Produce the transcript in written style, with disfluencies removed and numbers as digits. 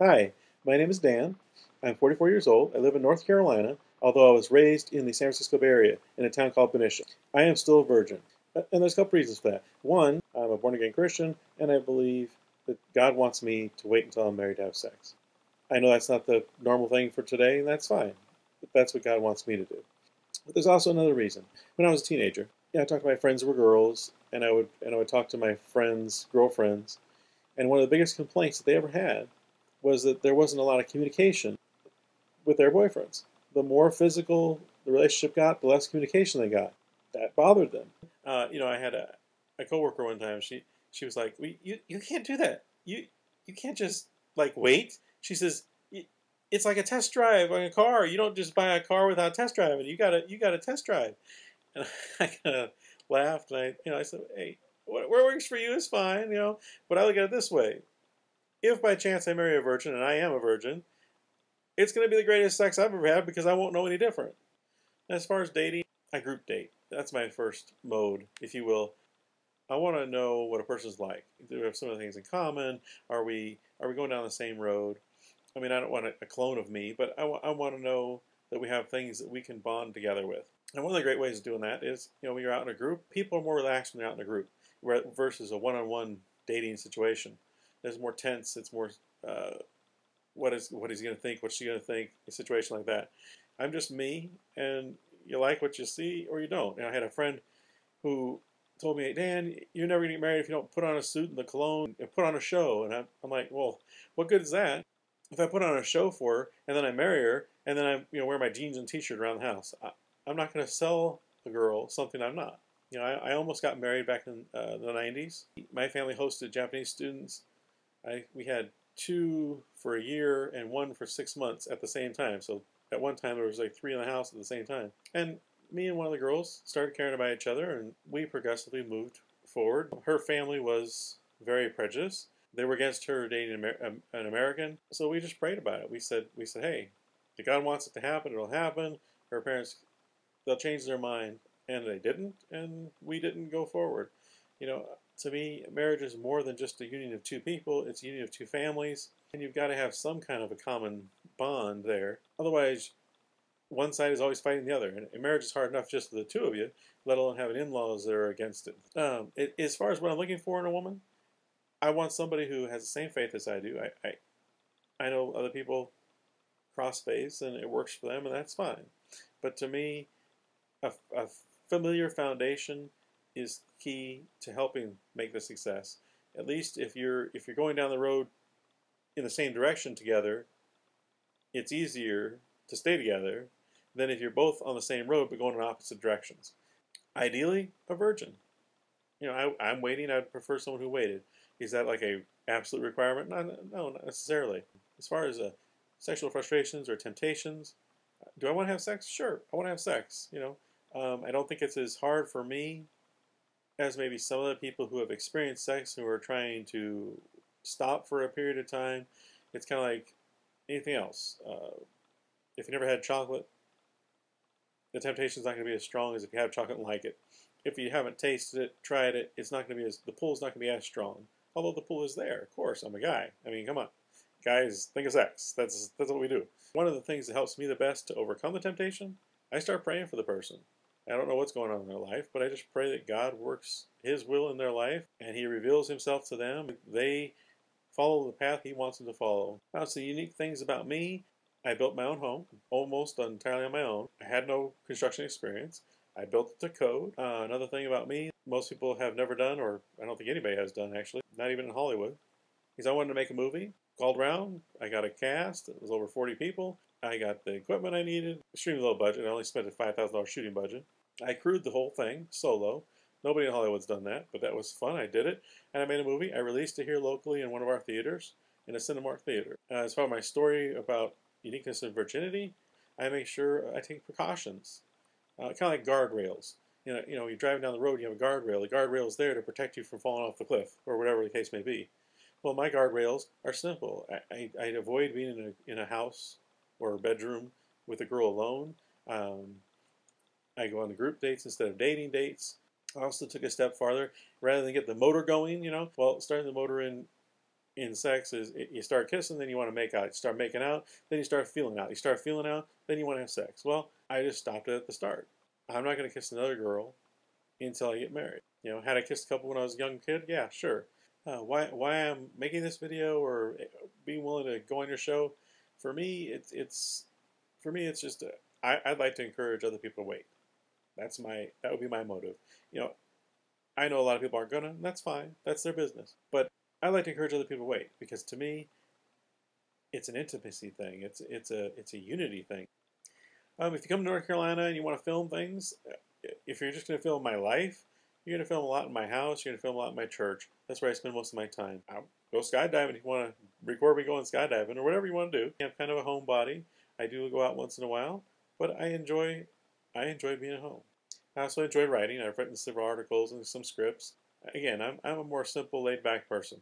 Hi, my name is Dan. I'm 44 years old. I live in North Carolina, although I was raised in the San Francisco Bay Area in a town called Benicia. I am still a virgin. And there's a couple reasons for that. One, I'm a born again Christian, and I believe that God wants me to wait until I'm married to have sex. I know that's not the normal thing for today, and that's fine. But that's what God wants me to do. But there's also another reason. When I was a teenager, I talked to my friends who were girls, and I would talk to my friends' girlfriends, and one of the biggest complaints that they ever had was that there wasn't a lot of communication with their boyfriends. The more physical the relationship got, the less communication they got. That bothered them. I had a coworker one time. She was like, you can't do that. You can't just like wait." She says, "It's like a test drive on a car. You don't just buy a car without test driving. You got to test drive." And I kind of laughed, and I said, "Hey, what works for you is fine, But I look at it this way: if by chance I marry a virgin, and I am a virgin, it's going to be the greatest sex I've ever had because I won't know any different." As far as dating, I group date. That's my first mode, if you will. I want to know what a person's like. Do we have some of the things in common? Are we going down the same road? I mean, I don't want a clone of me, but I want to know that we have things that we can bond together with. And one of the great ways of doing that is, when you're out in a group, people are more relaxed when they're out in a group versus a one-on-one dating situation. There's more tense. It's more what is he going to think? What's she going to think? A situation like that. I'm just me, and you like what you see or you don't. And I had a friend who told me, "Dan, you're never going to get married if you don't put on a suit and the cologne and put on a show." And I'm like, "Well, what good is that if I put on a show for her and then I marry her and then I wear my jeans and t-shirt around the house? I'm not going to sell a girl something I'm not." I almost got married back in the 90s. My family hosted Japanese students. We had two for a year and one for 6 months at the same time. So at one time there was like three in the house at the same time. And me and one of the girls started caring about each other, and we progressively moved forward. Her family was very prejudiced. They were against her dating an American. So we just prayed about it. We said, "Hey, if God wants it to happen, it'll happen." Her parents, they'll change their mind. And they didn't, and we didn't go forward. To me, marriage is more than just a union of two people. It's a union of two families, and you've got to have some kind of a common bond there. Otherwise, one side is always fighting the other. And marriage is hard enough just for the two of you, let alone having in-laws that are against it. As far as what I'm looking for in a woman, I want somebody who has the same faith as I do. I know other people cross faiths, and it works for them, and that's fine. But to me, a familiar foundation is key to helping make the success. At least if you're going down the road in the same direction together, it's easier to stay together than if you're both on the same road but going in opposite directions. Ideally, a virgin. I'm waiting. I'd prefer someone who waited. Is that like a absolute requirement? No, not necessarily. As far as sexual frustrations or temptations, do I want to have sex? Sure, I want to have sex. I don't think it's as hard for me as maybe some of the people who have experienced sex who are trying to stop for a period of time. It's kind of like anything else. If you never had chocolate, the temptation's not going to be as strong as if you have chocolate and like it. If you haven't tasted it, tried it, the pull's not going to be as strong. Although the pull is there, of course. I'm a guy. I mean, come on. Guys, think of sex. That's what we do. One of the things that helps me the best to overcome the temptation, I start praying for the person. I don't know what's going on in their life, but I just pray that God works His will in their life and He reveals Himself to them. They follow the path He wants them to follow. Now, some unique things about me. I built my own home, almost entirely on my own. I had no construction experience. I built it to code. Another thing about me, most people have never done, or I don't think anybody has done actually, not even in Hollywood, is I wanted to make a movie. Called around. I got a cast. It was over 40 people. I got the equipment I needed. Extremely low budget. I only spent a $5,000 shooting budget. I crewed the whole thing solo. Nobody in Hollywood's done that, but that was fun. I did it, and I made a movie. I released it here locally in one of our theaters, in a Cinemark theater. As far as my story about uniqueness and virginity, I make sure I take precautions, kind of like guardrails. You're driving down the road, you have a guardrail. The guardrail is there to protect you from falling off the cliff, or whatever the case may be. Well, my guardrails are simple. I avoid being in a house or a bedroom with a girl alone. I go on the group dates instead of dating dates. I also took a step farther. Rather than get the motor going, starting the motor in in sex is you start kissing, then you want to make out. You start making out, then you start feeling out. You start feeling out, then you want to have sex. Well, I just stopped it at the start. I'm not going to kiss another girl until I get married. Had I kissed a couple when I was a young kid? Yeah, sure. Why I'm making this video or being willing to go on your show? For me, it's just I'd like to encourage other people to wait. That would be my motive. You know, I know a lot of people aren't gonna, and that's fine. That's their business. But I like to encourage other people to wait because to me, it's an intimacy thing. It's a unity thing. If you come to North Carolina and you want to film things, if you're just going to film my life, you're going to film a lot in my house. You're going to film a lot in my church. That's where I spend most of my time. I'll go skydiving if you want to record me going skydiving or whatever you want to do. I'm kind of a homebody. I do go out once in a while, but I enjoy being at home. I also enjoy writing. I've written several articles and some scripts. Again, I'm a more simple, laid-back person.